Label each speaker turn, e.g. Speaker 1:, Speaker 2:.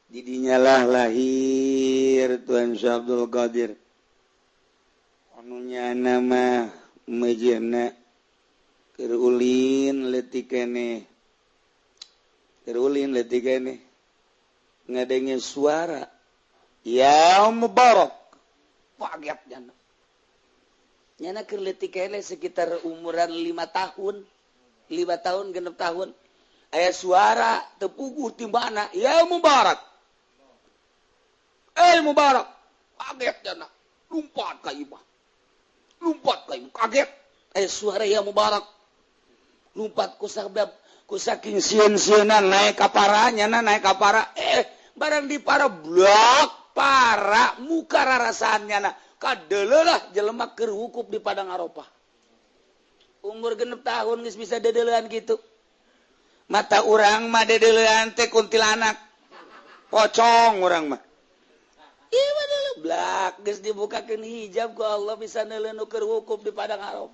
Speaker 1: Didinyalah lahir Tuan Syekh Abdul Qadir anunya nama mejena keur ulin leutik keneh ngadenge suara ya mubarak kaget nyana keur leutik keneh sekitar umuran 5 tahun genep tahun aya suara tepuguh timbana ya mubarak mubarak kaget jana lompat ka imah kaget suara ya mubarak lompat ku saking sieun-sieunan naik ka para barang di para blok para muka rarasaannya kadeulelah jelema keur wukuf di padang Arafah umur genep tahun geus bisa dedeulean gitu mata urang mah dedeulean teh kuntilanak pocong urang mah blak geus dibukakeun hijab ku Allah bisa neuleun nu keur wukuf di padang Arafah